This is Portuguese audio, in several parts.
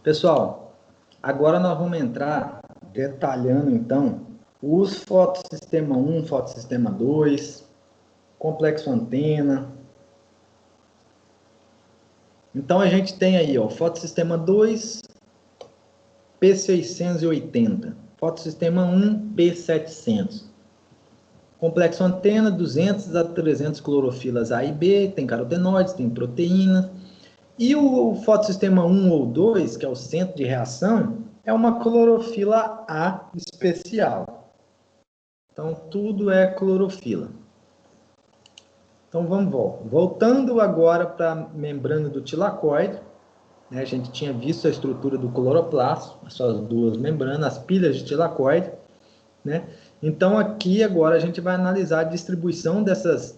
Pessoal, agora nós vamos entrar detalhando, então, os fotossistema 1, fotossistema 2, complexo antena. Então, a gente tem aí, ó, fotossistema 2, P680, fotossistema 1, P700. Complexo antena, 200 a 300 clorofilas A e B, tem carotenoides, tem proteínas. E o fotossistema 1 ou 2, que é o centro de reação, é uma clorofila A especial. Então, tudo é clorofila. Então, vamos voltando agora para a membrana do tilacoide. Né? A gente tinha visto a estrutura do cloroplasto, as suas duas membranas, as pilhas de tilacoide. Né? Então, aqui agora a gente vai analisar a distribuição dessas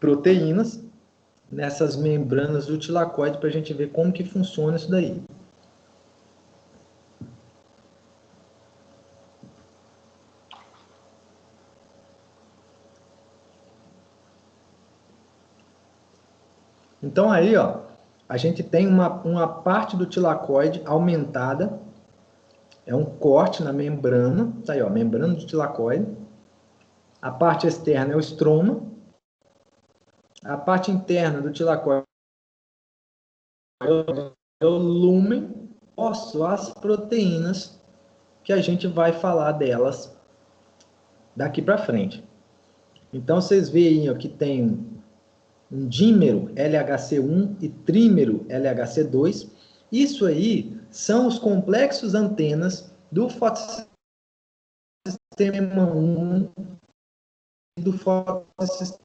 proteínas nessas membranas do tilacoide para a gente ver como que funciona isso daí. Então aí, ó, a gente tem uma parte do tilacoide aumentada, é um corte na membrana, tá aí, ó, membrana do tilacoide. A parte externa é o estroma, a parte interna do tilacoide é o lúmen, as proteínas que a gente vai falar delas daqui para frente. Então vocês veem aqui tem um dímero LHC1 e trímero LHC2. Isso aí são os complexos antenas do fotossistema 1 e do fotossistema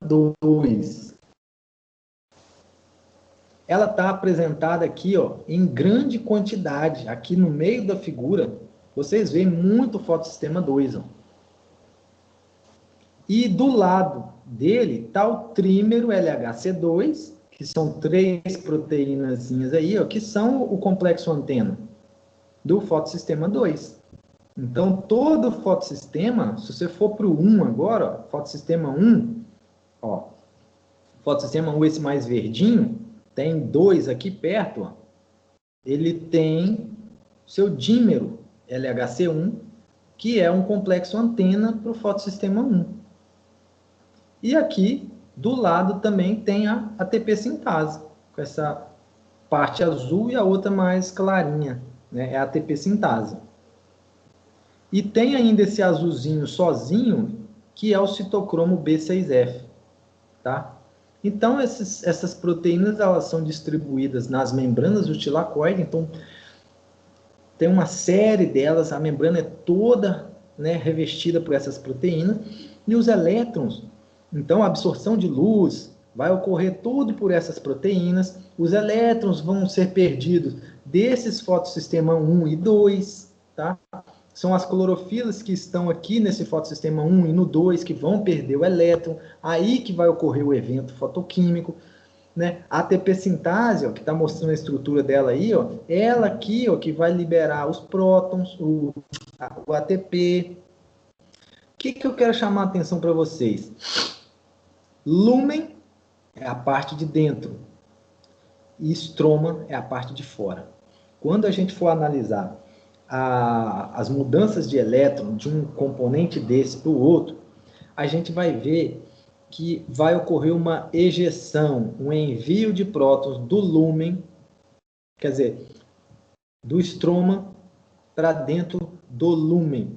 2. Ela está apresentada aqui, ó, em grande quantidade. Aqui no meio da figura, vocês veem muito fotossistema 2. Ó. E do lado dele está o trímero LHC2, que são 3 proteínas aí, ó, que são o complexo antena do fotossistema 2. Então, todo fotossistema, se você for para o 1 agora, ó, fotossistema 1, ó, fotossistema 1, esse mais verdinho, tem 2 aqui perto, ó, ele tem seu dímero LHC1, que é um complexo antena para o fotossistema 1. E aqui, do lado, também tem a ATP sintase, com essa parte azul e a outra mais clarinha, né? É a ATP sintase. E tem ainda esse azulzinho sozinho, que é o citocromo B6F, tá? Então, essas proteínas, elas são distribuídas nas membranas do tilacoide, então tem uma série delas, a membrana é toda, né, revestida por essas proteínas, e os elétrons, então a absorção de luz vai ocorrer tudo por essas proteínas, os elétrons vão ser perdidos desses fotossistema 1 e 2, tá? São as clorofilas que estão aqui nesse fotossistema 1 e no 2 que vão perder o elétron, aí que vai ocorrer o evento fotoquímico. Né? A ATP sintase, ó, que está mostrando a estrutura dela aí, ó, ela aqui, ó, que vai liberar os prótons, o ATP. O que eu quero chamar a atenção para vocês? Lúmen é a parte de dentro e estroma é a parte de fora. Quando a gente for analisar as mudanças de elétron de um componente desse para o outro, a gente vai ver que vai ocorrer uma ejeção, um envio de prótons do lúmen, quer dizer, do estroma para dentro do lúmen.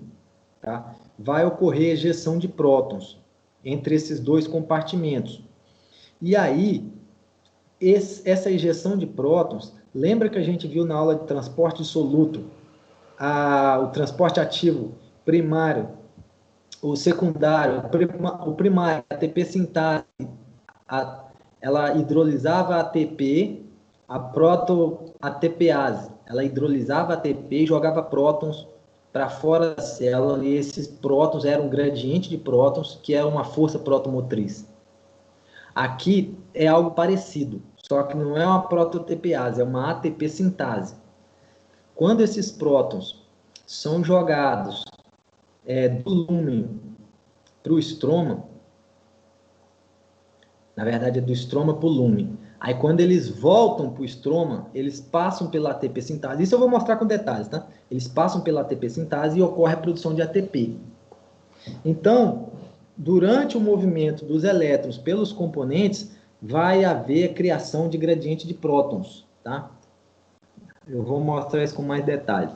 Tá? Vai ocorrer ejeção de prótons entre esses dois compartimentos. E aí, essa ejeção de prótons, lembra que a gente viu na aula de transporte dissoluto, o transporte ativo primário, o secundário, o primário, a ATP sintase, ela hidrolisava a ATP, a proto-ATPase, ela hidrolisava a ATP e jogava prótons para fora da célula, e esses prótons eram um gradiente de prótons, que é uma força protomotriz. Aqui é algo parecido, só que não é uma proto-ATPase, é uma ATP sintase. Quando esses prótons são jogados do lúmen para o estroma, Na verdade, é do estroma para o lume. Aí, quando eles voltam para o estroma, eles passam pela ATP sintase. Isso eu vou mostrar com detalhes, tá? Eles passam pela ATP sintase e ocorre a produção de ATP. Então, durante o movimento dos elétrons pelos componentes, vai haver a criação de gradiente de prótons, tá? Eu vou mostrar isso com mais detalhes.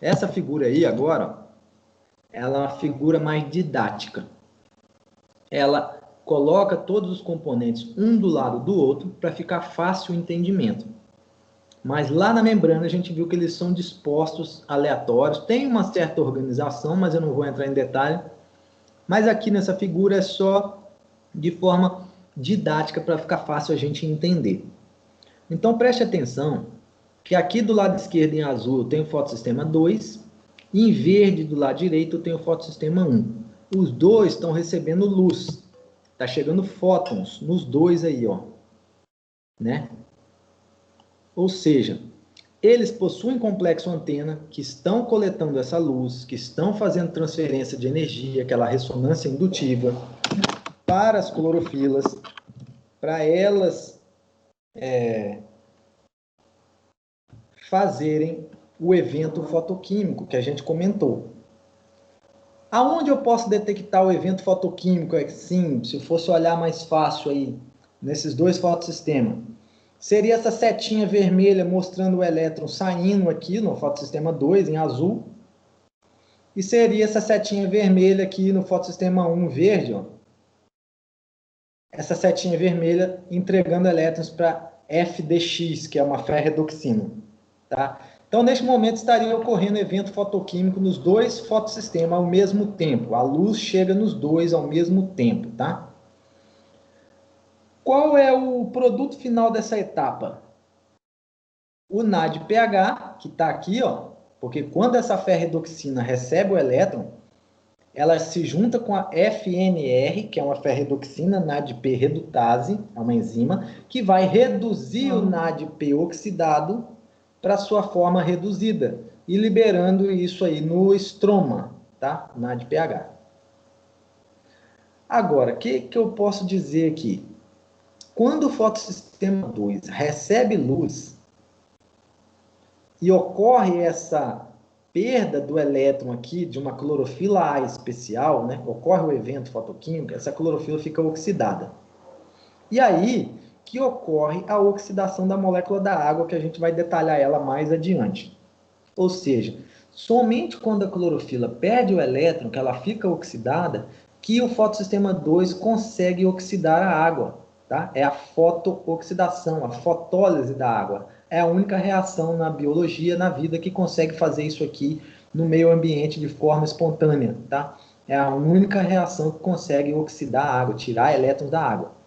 Essa figura aí agora, ela é uma figura mais didática. Ela coloca todos os componentes um do lado do outro para ficar fácil o entendimento. Mas lá na membrana a gente viu que eles são dispostos aleatórios. Tem uma certa organização, mas eu não vou entrar em detalhe. Mas aqui nessa figura é só de forma didática para ficar fácil a gente entender. Então preste atenção que aqui do lado esquerdo em azul eu tenho o fotossistema 2, e em verde do lado direito eu tenho o fotossistema 1. Os dois estão recebendo luz. Está chegando fótons nos dois aí, ó. Né? Ou seja, eles possuem complexo antena que estão coletando essa luz, que estão fazendo transferência de energia, aquela ressonância indutiva, para as clorofilas, para elas fazerem o evento fotoquímico que a gente comentou. Aonde eu posso detectar o evento fotoquímico? Sim, se fosse olhar mais fácil aí, nesses dois fotossistemas. Seria essa setinha vermelha mostrando o elétron saindo aqui no fotossistema 2, em azul. E seria essa setinha vermelha aqui no fotossistema 1, verde, ó. Essa setinha vermelha entregando elétrons para FDX, que é uma ferredoxina. Tá? Então, neste momento, estaria ocorrendo evento fotoquímico nos dois fotossistemas ao mesmo tempo. A luz chega nos dois ao mesmo tempo. Tá? Qual é o produto final dessa etapa? O NADPH, que está aqui, ó, porque quando essa ferredoxina recebe o elétron, ela se junta com a FNR, que é uma ferredoxina NADP redutase, é uma enzima, que vai reduzir o NADP oxidado para sua forma reduzida, e liberando isso aí no estroma, tá? NADPH. Agora, o que eu posso dizer aqui? Quando o fotossistema 2 recebe luz e ocorre essa perda do elétron aqui de uma clorofila A especial, né? Ocorre o evento fotoquímico, essa clorofila fica oxidada. E aí que ocorre a oxidação da molécula da água, que a gente vai detalhar ela mais adiante. Ou seja, somente quando a clorofila perde o elétron, que ela fica oxidada, que o fotossistema 2 consegue oxidar a água. Tá? É a fotooxidação, a fotólise da água. É a única reação na biologia, na vida, que consegue fazer isso aqui no meio ambiente de forma espontânea. Tá? É a única reação que consegue oxidar a água, tirar elétrons da água.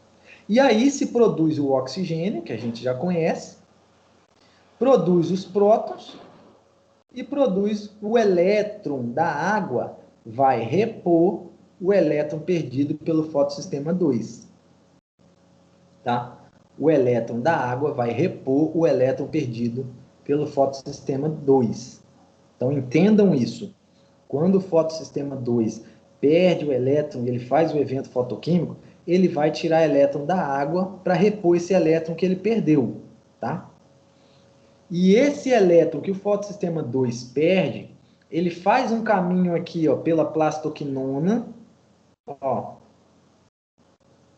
E aí se produz o oxigênio, que a gente já conhece, produz os prótons e produz o elétron da água, vai repor o elétron perdido pelo fotossistema 2. Tá? O elétron da água vai repor o elétron perdido pelo fotossistema 2. Então entendam isso. Quando o fotossistema 2 perde o elétron e ele faz o evento fotoquímico, ele vai tirar elétron da água para repor esse elétron que ele perdeu. Tá? E esse elétron que o fotossistema 2 perde, ele faz um caminho aqui, ó, pela plastoquinona. Ó.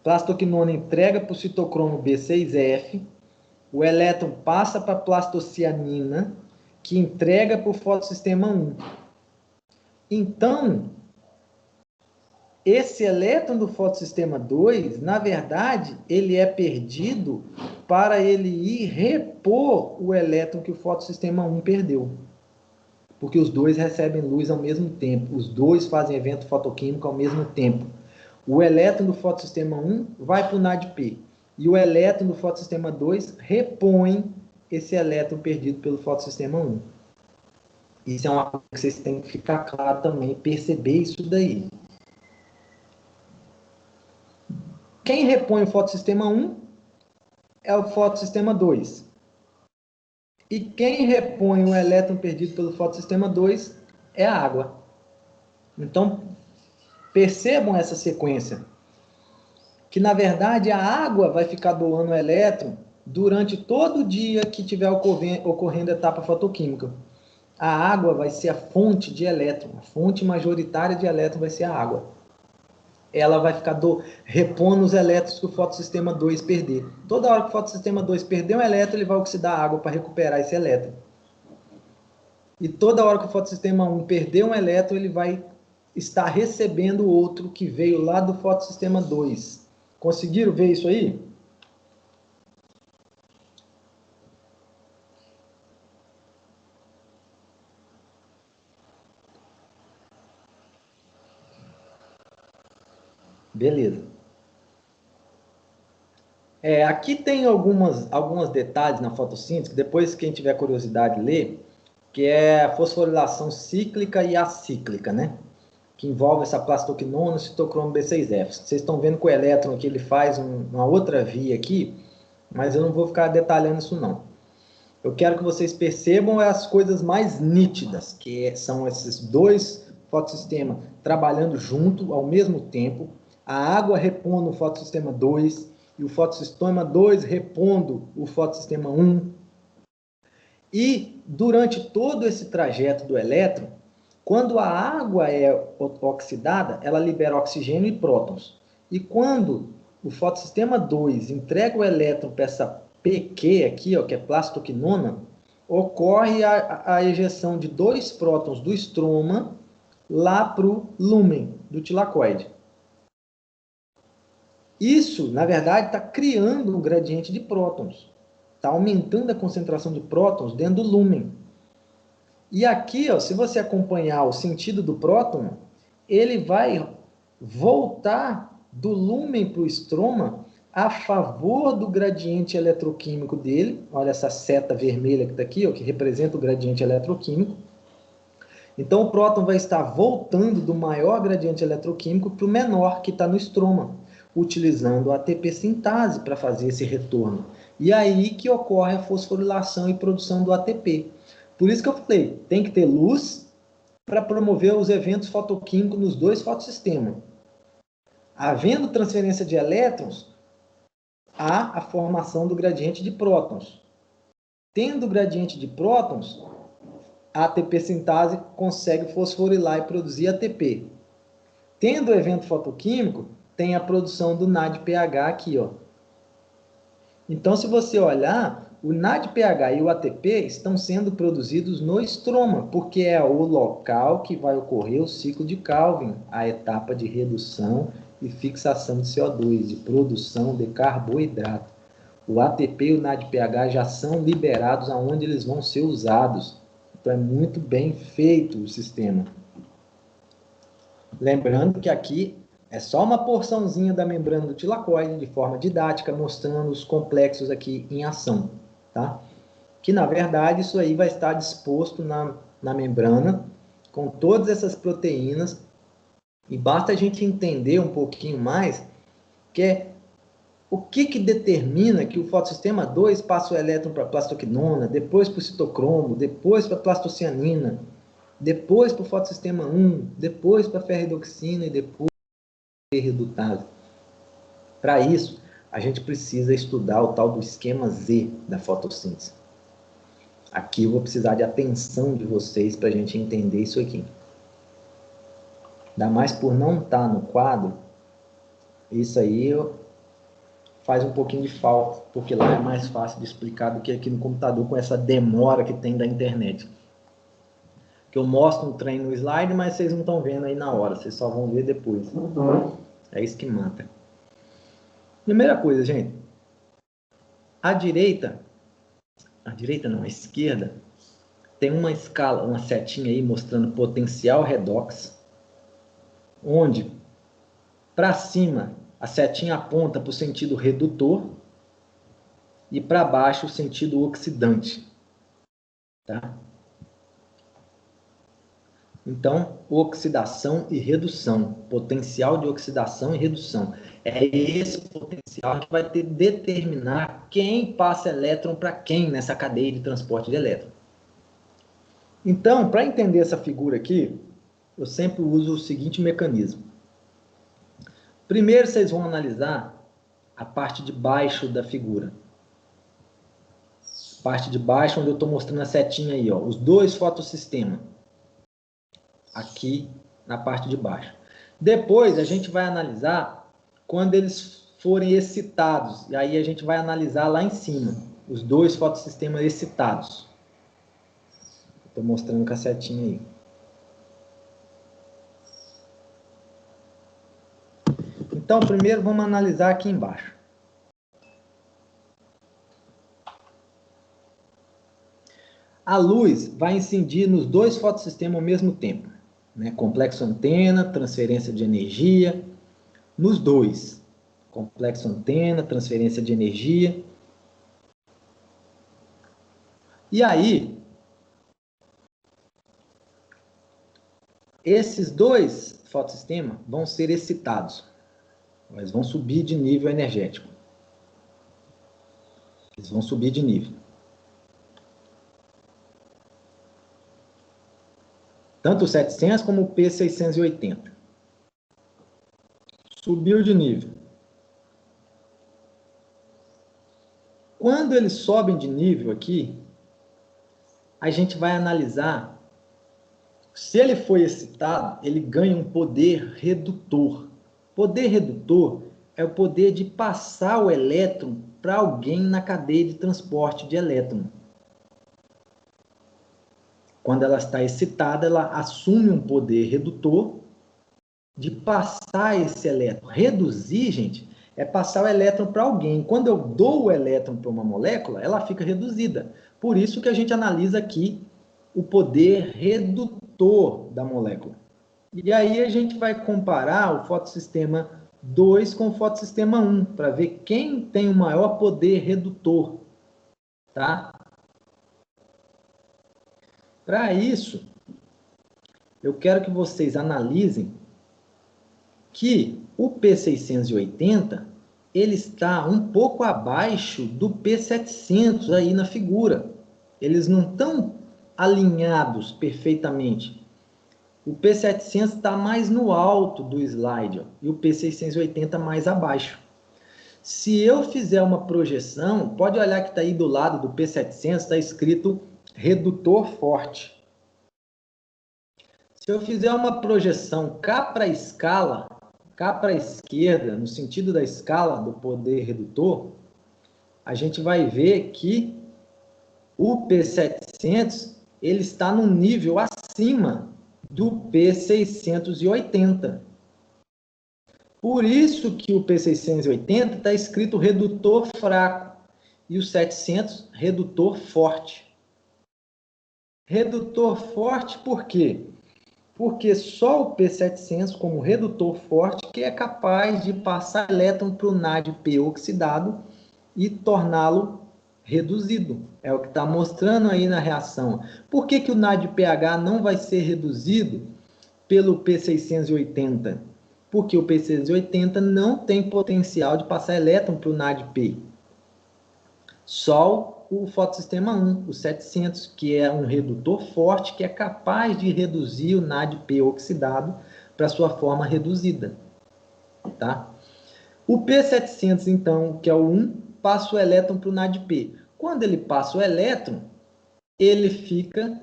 Plastoquinona entrega para o citocromo B6F. O elétron passa para a plastocianina, que entrega para o fotossistema 1. Então, esse elétron do fotossistema 2, na verdade, ele é perdido para ele ir repor o elétron que o fotossistema 1 perdeu. Porque os dois recebem luz ao mesmo tempo, os dois fazem evento fotoquímico ao mesmo tempo. O elétron do fotossistema 1 vai para o NADP, e o elétron do fotossistema 2 repõe esse elétron perdido pelo fotossistema 1. Isso é uma coisa que vocês têm que ficar claro também, perceber isso daí. Quem repõe o fotossistema 1 é o fotossistema 2. E quem repõe o elétron perdido pelo fotossistema 2 é a água. Então, percebam essa sequência, que na verdade a água vai ficar doando elétron durante todo o dia que estiver ocorrendo a etapa fotoquímica. A água vai ser a fonte de elétron, a fonte majoritária de elétron vai ser a água. Ela vai ficar repondo os elétrons que o fotossistema 2 perder. Toda hora que o fotossistema 2 perder um elétron, ele vai oxidar a água para recuperar esse elétron. E toda hora que o fotossistema 1 perder um elétron, ele vai estar recebendo outro que veio lá do fotossistema 2. Conseguiram ver isso aí? Beleza. Aqui tem alguns detalhes na fotossíntese, que depois quem tiver curiosidade de ler, que é a fosforilação cíclica e acíclica, né? Que envolve essa plastoquinona, citocromo B6F. Vocês estão vendo que o elétron aqui ele faz uma outra via aqui, mas eu não vou ficar detalhando isso não. Eu quero que vocês percebam as coisas mais nítidas, que são esses dois fotossistemas trabalhando junto ao mesmo tempo, a água repondo o fotossistema 2 e o fotossistema 2 repondo o fotossistema 1. E durante todo esse trajeto do elétron, quando a água é oxidada, ela libera oxigênio e prótons. E quando o fotossistema 2 entrega o elétron para essa PQ aqui, ó, que é plastoquinona, ocorre a ejeção de 2 prótons do estroma lá para o lúmen do tilacoide. Isso, na verdade, está criando um gradiente de prótons. Está aumentando a concentração de prótons dentro do lúmen. E aqui, ó, se você acompanhar o sentido do próton, ele vai voltar do lúmen para o estroma a favor do gradiente eletroquímico dele. Olha essa seta vermelha que está aqui, ó, que representa o gradiente eletroquímico. Então, o próton vai estar voltando do maior gradiente eletroquímico para o menor, que está no estroma, utilizando a ATP sintase para fazer esse retorno. E aí que ocorre a fosforilação e produção do ATP. Por isso que eu falei, tem que ter luz para promover os eventos fotoquímicos nos dois fotossistemas. Havendo transferência de elétrons, há a formação do gradiente de prótons. Tendo gradiente de prótons, a ATP sintase consegue fosforilar e produzir ATP. Tendo o evento fotoquímico, tem a produção do NADPH aqui, ó. Então, se você olhar, o NADPH e o ATP estão sendo produzidos no estroma, porque é o local que vai ocorrer o ciclo de Calvin, a etapa de redução e fixação de CO2, de produção de carboidrato. O ATP e o NADPH já são liberados aonde eles vão ser usados. Então, é muito bem feito o sistema. Lembrando que aqui é só uma porçãozinha da membrana do tilacoide, de forma didática, mostrando os complexos aqui em ação, tá? Que, na verdade, isso aí vai estar disposto na membrana, com todas essas proteínas, e basta a gente entender um pouquinho mais, que é o que determina que o fotossistema 2 passa o elétron para a plastoquinona, depois para o citocromo, depois para a plastocianina, depois para o fotossistema 1, depois para a ferridoxina e depois para a redutase. Para isso, a gente precisa estudar o tal do esquema Z da fotossíntese. Aqui eu vou precisar de atenção de vocês para a gente entender isso aqui. Ainda mais por não estar no quadro, isso aí faz um pouquinho de falta, porque lá é mais fácil de explicar do que aqui no computador com essa demora que tem da internet. Que eu mostro um trem no slide, mas vocês não estão vendo aí na hora, vocês só vão ver depois. É isso que mata. Primeira coisa, gente. A direita não, a esquerda, tem uma escala, uma setinha aí mostrando potencial redox, onde para cima a setinha aponta para o sentido redutor e para baixo o sentido oxidante. Tá? Então, oxidação e redução, potencial de oxidação e redução. É esse potencial que vai determinar quem passa elétron para quem nessa cadeia de transporte de elétron. Então, para entender essa figura aqui, eu sempre uso o seguinte mecanismo. Primeiro, vocês vão analisar a parte de baixo da figura. Parte de baixo, onde eu estou mostrando a setinha aí, ó, os dois fotossistemas. Aqui na parte de baixo. Depois, a gente vai analisar quando eles forem excitados. E aí a gente vai analisar lá em cima, os dois fotossistemas excitados. Estou mostrando com a setinha aí. Então, primeiro vamos analisar aqui embaixo. A luz vai incidir nos dois fotossistemas ao mesmo tempo, né? Complexo antena, transferência de energia, nos dois. Complexo antena, transferência de energia. E aí, esses dois fotossistemas vão ser excitados. Eles vão subir de nível energético. Eles vão subir de nível. Tanto o 700 como o P680. Subiu de nível. Quando eles sobem de nível aqui, a gente vai analisar. Se ele foi excitado, ele ganha um poder redutor. Poder redutor é o poder de passar o elétron para alguém na cadeia de transporte de elétron. Quando ela está excitada, ela assume um poder redutor de passar esse elétron. Reduzir, gente, é passar o elétron para alguém. Quando eu dou o elétron para uma molécula, ela fica reduzida. Por isso que a gente analisa aqui o poder redutor da molécula. E aí a gente vai comparar o fotossistema 2 com o fotossistema 1, para ver quem tem o maior poder redutor. Tá? Para isso, eu quero que vocês analisem que o P680 ele está um pouco abaixo do P700 aí na figura. Eles não estão alinhados perfeitamente. O P700 está mais no alto do slide, ó, e o P680 mais abaixo. Se eu fizer uma projeção, pode olhar que está aí do lado do P700, está escrito redutor forte. Se eu fizer uma projeção cá para a escala, cá para a esquerda, no sentido da escala do poder redutor, a gente vai ver que o P700 ele está num nível acima do P680. Por isso que o P680 está escrito redutor fraco e o 700 redutor forte. Redutor forte por quê? Porque só o P700 como redutor forte que é capaz de passar elétron para o NADP oxidado e torná-lo reduzido. É o que está mostrando aí na reação. Por que que o NADPH não vai ser reduzido pelo P680? Porque o P680 não tem potencial de passar elétron para o NADP. Só o fotossistema 1, o 700, que é um redutor forte, que é capaz de reduzir o NADP oxidado para sua forma reduzida. Tá? O P700, então, que é o 1, passa o elétron para o NADP. Quando ele passa o elétron, ele fica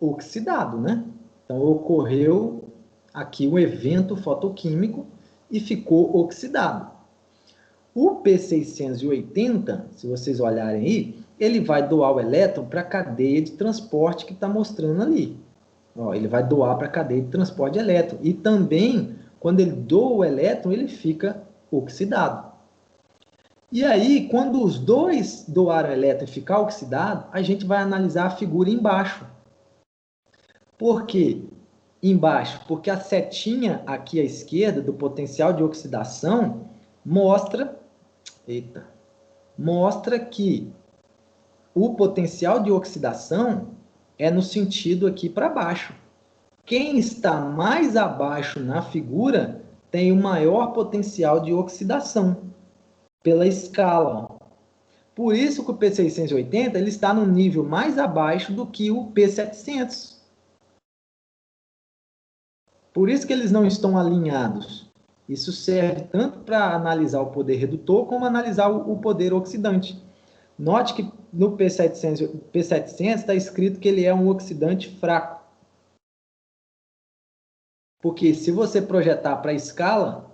oxidado, né? Então, ocorreu aqui um evento fotoquímico e ficou oxidado. O P680, se vocês olharem aí, ele vai doar o elétron para a cadeia de transporte que está mostrando ali. Ó, ele vai doar para a cadeia de transporte de elétron. E também, quando ele doa o elétron, ele fica oxidado. E aí, quando os dois doaram o elétron e ficar oxidado, a gente vai analisar a figura embaixo. Por quê? Embaixo, porque a setinha aqui à esquerda do potencial de oxidação mostra que o potencial de oxidação é no sentido aqui para baixo. Quem está mais abaixo na figura tem o maior potencial de oxidação pela escala. Ó. Por isso que o P680 ele está no nível mais abaixo do que o P700. Por isso que eles não estão alinhados. Isso serve tanto para analisar o poder redutor, como analisar o poder oxidante. Note que no P700 está escrito que ele é um oxidante fraco. Porque se você projetar para a escala,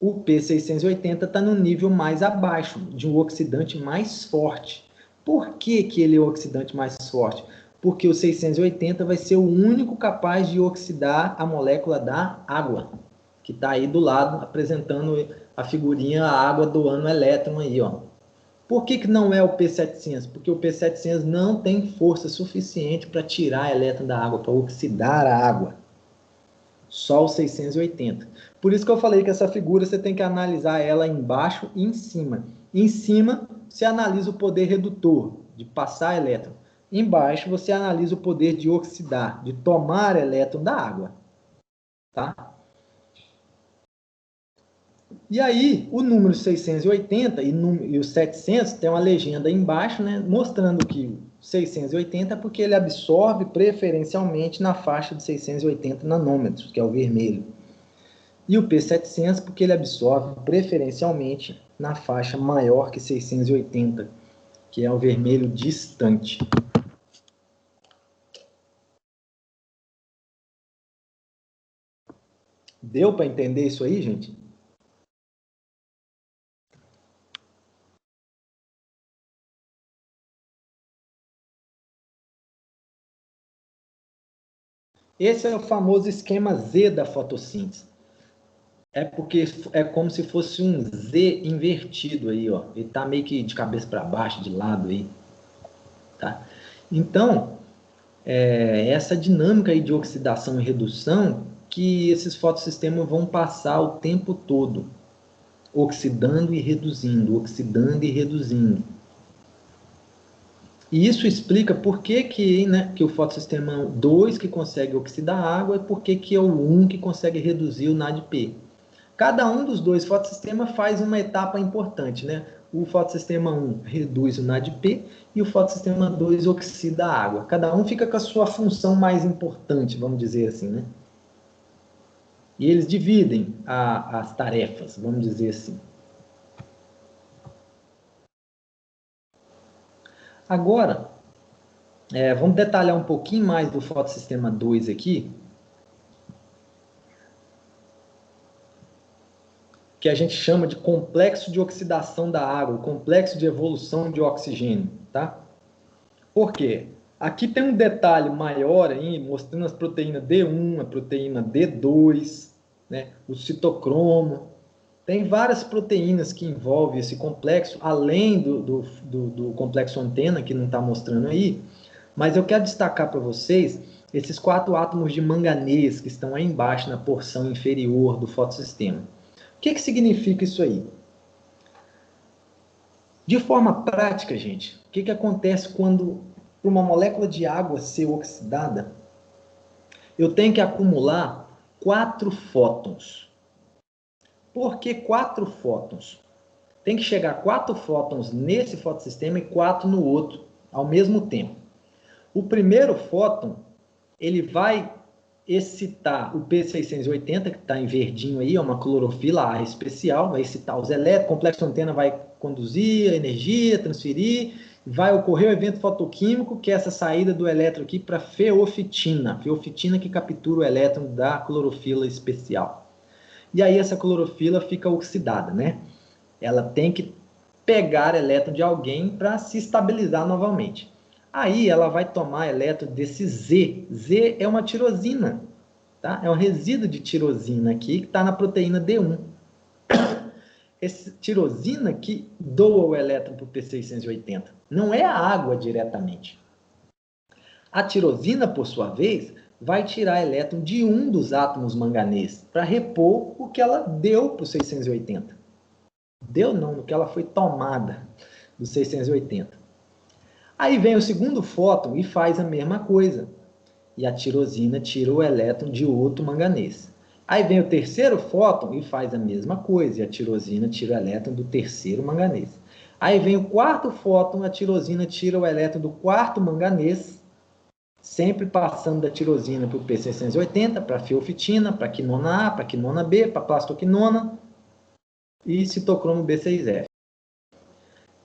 o P680 está no nível mais abaixo, de um oxidante mais forte. Por que, que ele é o oxidante mais forte? Porque o 680 vai ser o único capaz de oxidar a molécula da água, que está aí do lado, apresentando a figurinha, a água doando elétron aí, ó. Por que, que não é o P700? Porque o P700 não tem força suficiente para tirar elétron da água, para oxidar a água. Só o 680. Por isso que eu falei que essa figura você tem que analisar ela embaixo e em cima. Em cima, você analisa o poder redutor, de passar elétron. Embaixo, você analisa o poder de oxidar, de tomar elétron da água. Tá? E aí, o número 680 e o 700 tem uma legenda aí embaixo, né, mostrando que 680 é porque ele absorve preferencialmente na faixa de 680 nanômetros, que é o vermelho. E o P700 porque ele absorve preferencialmente na faixa maior que 680, que é o vermelho distante. Deu para entender isso aí, gente? Esse é o famoso esquema Z da fotossíntese. É porque é como se fosse um Z invertido aí, ó. Ele tá meio que de cabeça para baixo, de lado aí, tá? Então, essa dinâmica aí de oxidação e redução que esses fotossistemas vão passar o tempo todo, oxidando e reduzindo, oxidando e reduzindo. E isso explica por que, né, que o fotossistema 2 que consegue oxidar a água e por que é o 1 que consegue reduzir o NADP. Cada um dos dois fotossistemas faz uma etapa importante, né? O fotossistema 1 reduz o NADP e o fotossistema 2 oxida a água. Cada um fica com a sua função mais importante, vamos dizer assim, né? E eles dividem as tarefas, vamos dizer assim. Agora, vamos detalhar um pouquinho mais do fotossistema 2 aqui, que a gente chama de complexo de oxidação da água, o complexo de evolução de oxigênio, tá? Por quê? Aqui tem um detalhe maior aí, mostrando as proteínas D1, a proteína D2, né, o citocromo. Tem várias proteínas que envolvem esse complexo, além do complexo antena, que não está mostrando aí. Mas eu quero destacar para vocês esses 4 átomos de manganês que estão aí embaixo, na porção inferior do fotossistema. O que significa isso aí? De forma prática, gente, o que acontece quando uma molécula de água ser oxidada? Eu tenho que acumular 4 fótons. Por que 4 fótons? Tem que chegar 4 fótons nesse fotossistema e 4 no outro, ao mesmo tempo. O primeiro fóton, ele vai excitar o P680, que está em verdinho aí, é uma clorofila A especial, vai excitar os elétrons, o complexo antena vai conduzir a energia, transferir, vai ocorrer o evento fotoquímico, que é essa saída do elétron aqui para feofitina, feofitina que captura o elétron da clorofila especial. E aí essa clorofila fica oxidada, né? Ela tem que pegar elétron de alguém para se estabilizar novamente. Aí ela vai tomar elétron desse Z. Z é uma tirosina, tá? É um resíduo de tirosina aqui que está na proteína D1. Essa tirosina que doa o elétron para o P680. Não é a água diretamente. A tirosina, por sua vez, vai tirar elétron de um dos átomos manganês para repor o que ela deu para o 680. Deu não, no que ela foi tomada do 680. Aí vem o segundo fóton e faz a mesma coisa. e a tirosina tira o elétron de outro manganês. Aí vem o terceiro fóton e faz a mesma coisa, e a tirosina tira o elétron do terceiro manganês. Aí vem o quarto fóton, a tirosina tira o elétron do quarto manganês, sempre passando da tirosina para o P680, para a fiofitina, para a quinona A, para a quinona B, para a plastoquinona e citocromo B6F.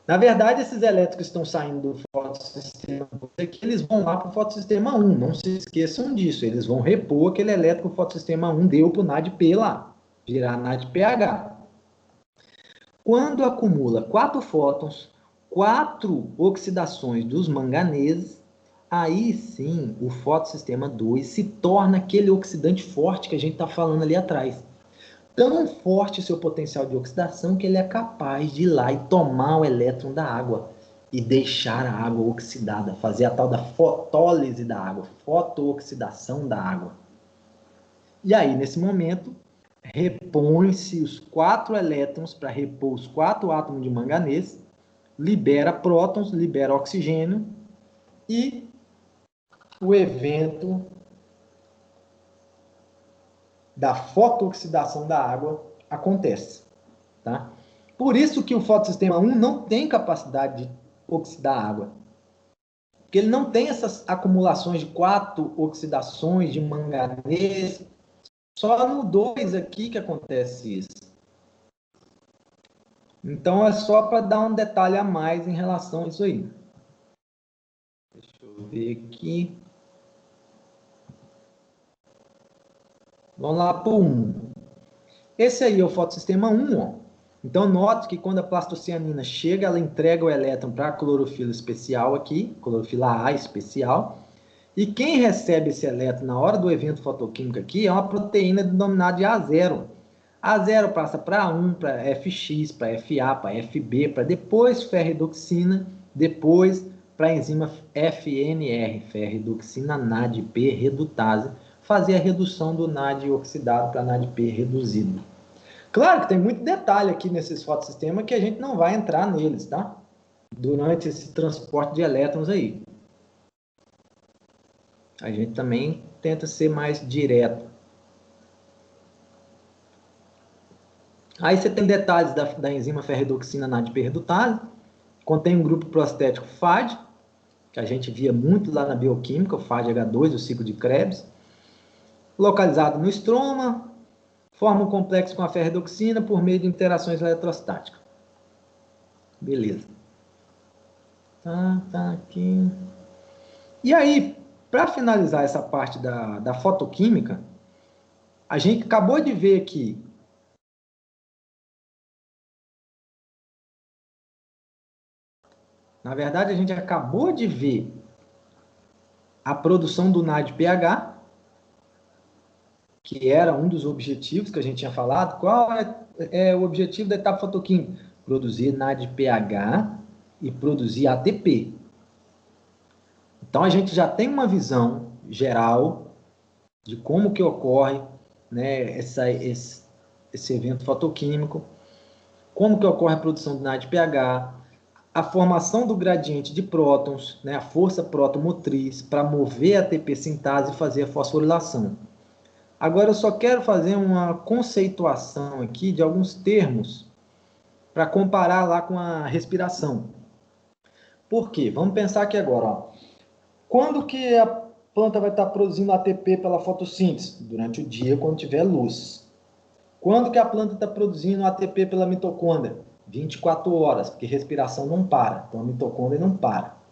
Na verdade, esses elétrons que estão saindo do fotossistema aqui, eles vão lá para o fotossistema 1. Não se esqueçam disso. Eles vão repor aquele elétron que o fotossistema 1 deu para o NADP lá, virar NADPH. Quando acumula 4 fótons, 4 oxidações dos manganeses, aí sim o fotossistema 2 se torna aquele oxidante forte que a gente está falando ali atrás. Tão forte o seu potencial de oxidação que ele é capaz de ir lá e tomar o elétron da água e deixar a água oxidada, fazer a tal da fotólise da água, fotooxidação da água. E aí, nesse momento, repõe-se os 4 elétrons para repor os 4 átomos de manganês, libera prótons, libera oxigênio e o evento da fotooxidação da água acontece. Tá? Por isso que o fotossistema 1 não tem capacidade de oxidar água. Porque ele não tem essas acumulações de 4 oxidações de manganês. Só no 2 aqui que acontece isso. Então é só para dar um detalhe a mais em relação a isso aí. Deixa eu ver aqui. Vamos lá para o 1. Esse aí é o fotossistema 1, ó. Então, note que quando a plastocianina chega, ela entrega o elétron para a clorofila especial aqui, clorofila A especial. E quem recebe esse elétron na hora do evento fotoquímico aqui é uma proteína denominada de A0. A0 passa para A1, para FX, para FA, para FB, para depois ferredoxina, depois para a enzima FNR, ferredoxina NADP redutase, fazer a redução do NAD oxidado para NADP reduzido. Claro que tem muito detalhe aqui nesses fotossistemas que a gente não vai entrar neles, tá? Durante esse transporte de elétrons aí. A gente também tenta ser mais direto. Aí você tem detalhes da enzima ferredoxina NADP redutase. Contém um grupo prostético FAD, que a gente via muito lá na bioquímica, o FADH2, o ciclo de Krebs. Localizado no estroma, forma um complexo com a ferredoxina por meio de interações eletrostáticas. Beleza. Tá aqui. E aí, para finalizar essa parte da fotoquímica, a gente acabou de ver aqui na verdade, a gente acabou de ver a produção do NADPH, que era um dos objetivos que a gente tinha falado. Qual é o objetivo da etapa fotoquímica? Produzir NADPH e produzir ATP. Então, a gente já tem uma visão geral de como que ocorre, né, esse evento fotoquímico, como que ocorre a produção do NADPH, a formação do gradiente de prótons, né, a força protomotriz para mover a ATP sintase e fazer a fosforilação. Agora eu só quero fazer uma conceituação aqui de alguns termos para comparar lá com a respiração. Por quê? Vamos pensar aqui agora. Ó. Quando que a planta vai estar produzindo ATP pela fotossíntese? Durante o dia, quando tiver luz. Quando que a planta está produzindo ATP pela mitocôndria? 24 horas, porque respiração não para. Então, a mitocôndria não para.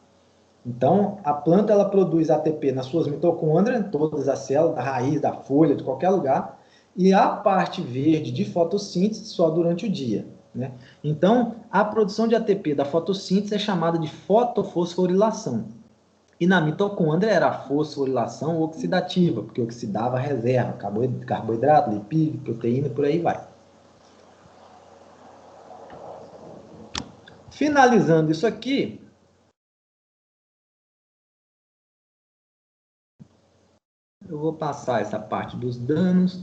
Então, a planta ela produz ATP nas suas mitocôndrias, em todas as células, da raiz, da folha, de qualquer lugar, e a parte verde de fotossíntese só durante o dia. Né? Então, a produção de ATP da fotossíntese é chamada de fotofosforilação. E na mitocôndria era a fosforilação oxidativa, porque oxidava a reserva, carboidrato, lipídio, proteína, por aí vai. Finalizando isso aqui, eu vou passar essa parte dos danos.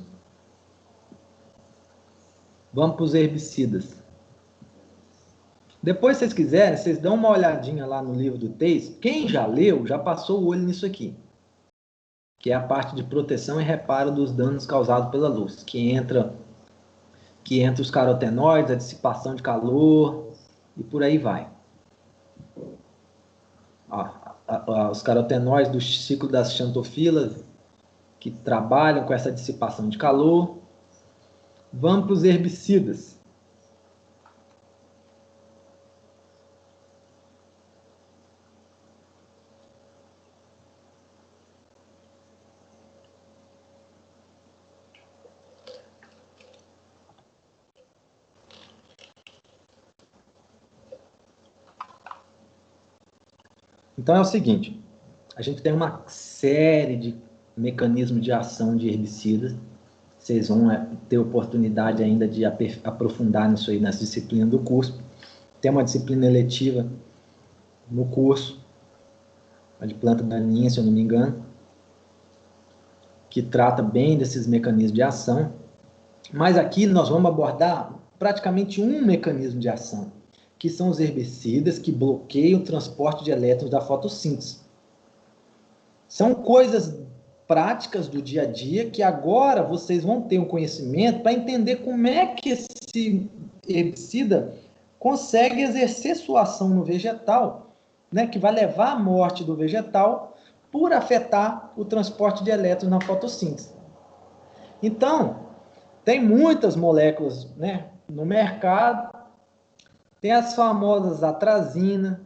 Vamos para os herbicidas. Depois, se vocês quiserem, vocês dão uma olhadinha lá no livro do texto. Quem já leu, já passou o olho nisso aqui. que é a parte de proteção e reparo dos danos causados pela luz, que entra os carotenoides, a dissipação de calor e por aí vai. Os carotenoides do ciclo das xantofilas, que trabalham com essa dissipação de calor. Vamos para os herbicidas. Então é o seguinte, a gente tem uma série de mecanismos de ação de herbicidas. Vocês vão ter oportunidade ainda de aprofundar nisso aí nas disciplinas do curso. Tem uma disciplina eletiva no curso, a de planta daninha, se eu não me engano, que trata bem desses mecanismos de ação. Mas aqui nós vamos abordar praticamente um mecanismo de ação, que são os herbicidas que bloqueiam o transporte de elétrons da fotossíntese. São coisas práticas do dia a dia que agora vocês vão ter um conhecimento para entender como é que esse herbicida consegue exercer sua ação no vegetal, né, que vai levar à morte do vegetal por afetar o transporte de elétrons na fotossíntese. Então, tem muitas moléculas, né, no mercado. Tem as famosas atrazina,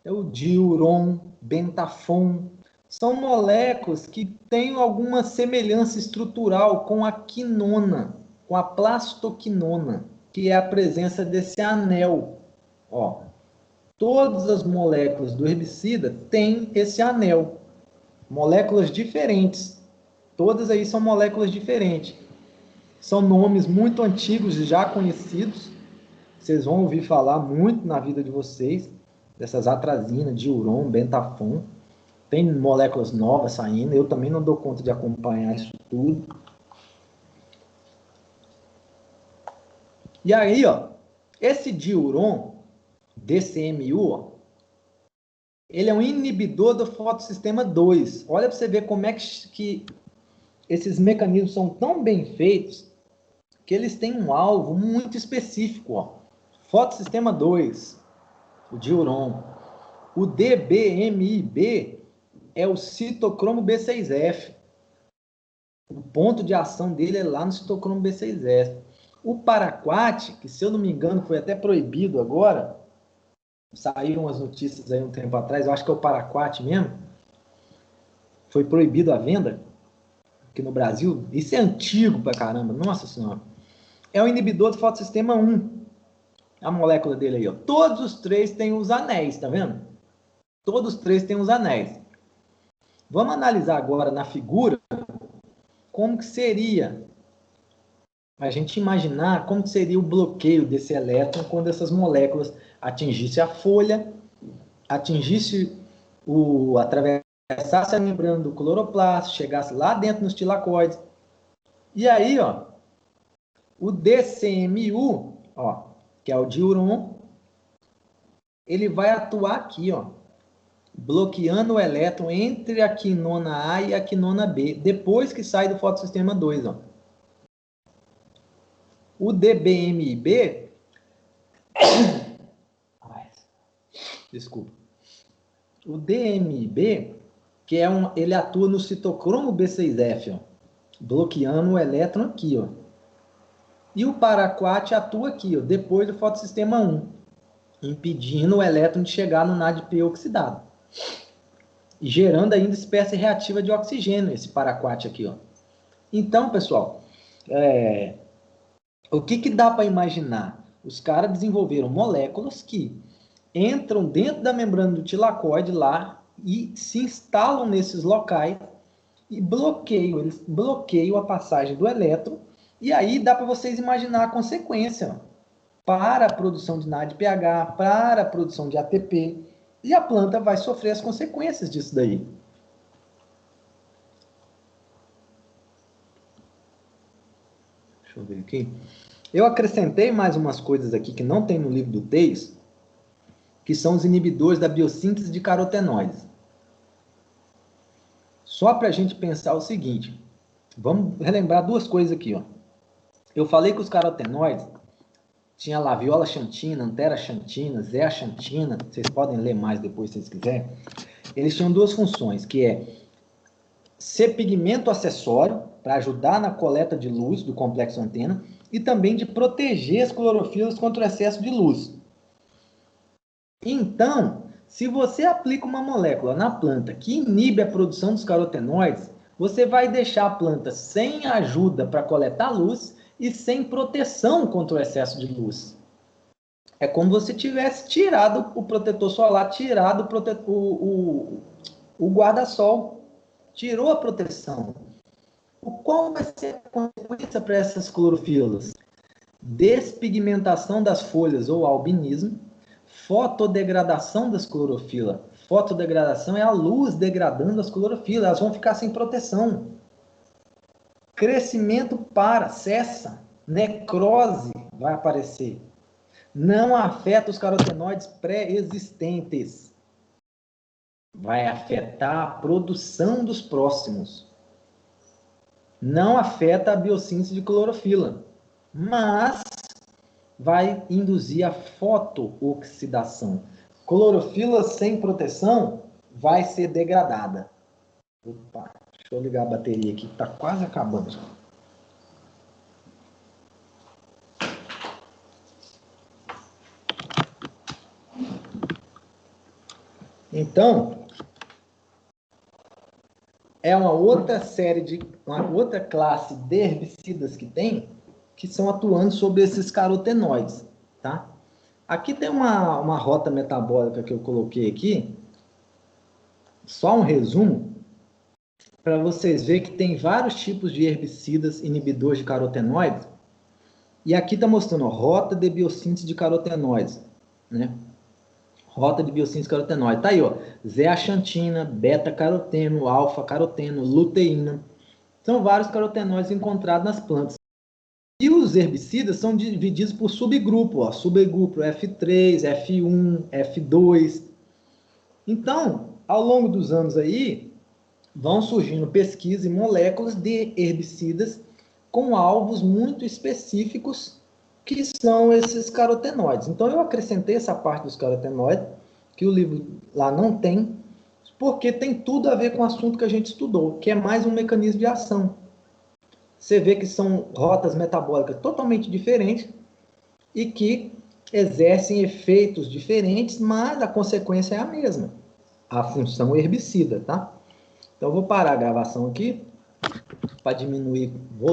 o diuron, bentafon. São moléculas que têm alguma semelhança estrutural com a quinona, com a plastoquinona, que é a presença desse anel. Ó, todas as moléculas do herbicida têm esse anel. Moléculas diferentes. Todas aí são moléculas diferentes. São nomes muito antigos e já conhecidos. Vocês vão ouvir falar muito na vida de vocês, dessas atrazina, diuron, bentafon. Tem moléculas novas saindo, eu também não dou conta de acompanhar isso tudo. E aí, ó, esse diuron, DCMU, ó, ele é um inibidor do fotossistema 2. Olha para você ver como é que esses mecanismos são tão bem feitos que eles têm um alvo muito específico, ó. Fotossistema 2, o diuron. O DBMIB é o citocromo B6F. O ponto de ação dele é lá no citocromo B6F. O paraquat, que se eu não me engano foi até proibido agora, saíram as notícias aí um tempo atrás, eu acho que é o paraquat mesmo, foi proibido a venda aqui no Brasil. Isso é antigo pra caramba, nossa senhora. É o inibidor do fotossistema 1. A molécula dele aí, ó. Todos os três têm os anéis, tá vendo? Todos os três têm os anéis. Vamos analisar agora na figura como que seria a gente imaginar como que seria o bloqueio desse elétron quando essas moléculas atingissem a folha, atravessasse a membrana do cloroplasto, chegasse lá dentro nos tilacoides. E aí, ó, o DCMU, ó, que é o diuron, ele vai atuar aqui, ó, bloqueando o elétron entre a quinona A e a quinona B, depois que sai do fotossistema 2, ó. O DBMIB, desculpa, o DMIB, que é ele atua no citocromo B6F, ó, bloqueando o elétron aqui, ó. E o paraquat atua aqui, ó, depois do fotossistema 1, impedindo o elétron de chegar no NADP oxidado. E gerando ainda espécie reativa de oxigênio, esse paraquat aqui, ó. Então, pessoal, o que dá para imaginar? Os caras desenvolveram moléculas que entram dentro da membrana do tilacoide lá e se instalam nesses locais e eles bloqueiam a passagem do elétron. E aí dá para vocês imaginar a consequência, ó, para a produção de NADPH, para a produção de ATP, e a planta vai sofrer as consequências disso daí. Deixa eu ver aqui. Eu acrescentei mais umas coisas aqui que não tem no livro do Theis, que são os inibidores da biossíntese de carotenoides. Só para a gente pensar o seguinte, vamos relembrar duas coisas aqui, ó. Eu falei que os carotenoides tinha lá viola xantina, antera xantina, zea xantina, vocês podem ler mais depois se vocês quiserem. Eles tinham duas funções, que é ser pigmento acessório, para ajudar na coleta de luz do complexo antena, e também de proteger as clorofilas contra o excesso de luz. Então, se você aplica uma molécula na planta que inibe a produção dos carotenoides, você vai deixar a planta sem ajuda para coletar luz e sem proteção contra o excesso de luz. É como se você tivesse tirado o protetor solar, tirado o guarda-sol, tirou a proteção. Qual vai ser a consequência para essas clorofilas? Despigmentação das folhas ou albinismo, fotodegradação das clorofilas. Fotodegradação é a luz degradando as clorofilas, elas vão ficar sem proteção. Crescimento cessa, necrose vai aparecer. Não afeta os carotenoides pré-existentes. Vai afetar a produção dos próximos. Não afeta a biossíntese de clorofila, mas vai induzir a fotooxidação. Clorofila sem proteção vai ser degradada. Opa, deixa eu ligar a bateria aqui, que está quase acabando. Então, é uma outra classe de herbicidas que tem, que são atuantes sobre esses carotenoides, tá? Aqui tem uma rota metabólica que eu coloquei aqui, só um resumo, para vocês verem que tem vários tipos de herbicidas inibidores de carotenoides, e aqui está mostrando a rota de biossíntese de carotenoides, né? Rota de biossíntese carotenoide. Tá aí, ó. Zeaxantina, beta-caroteno, alfa-caroteno, luteína. São vários carotenoides encontrados nas plantas. E os herbicidas são divididos por subgrupo, ó. Subgrupo F3, F1, F2. Então, ao longo dos anos aí, vão surgindo pesquisas e moléculas de herbicidas com alvos muito específicos, que são esses carotenoides. Então, eu acrescentei essa parte dos carotenoides, que o livro lá não tem, porque tem tudo a ver com o assunto que a gente estudou, que é mais um mecanismo de ação. Você vê que são rotas metabólicas totalmente diferentes e que exercem efeitos diferentes, mas a consequência é a mesma. A função herbicida, tá? Então, eu vou parar a gravação aqui para diminuir o volume.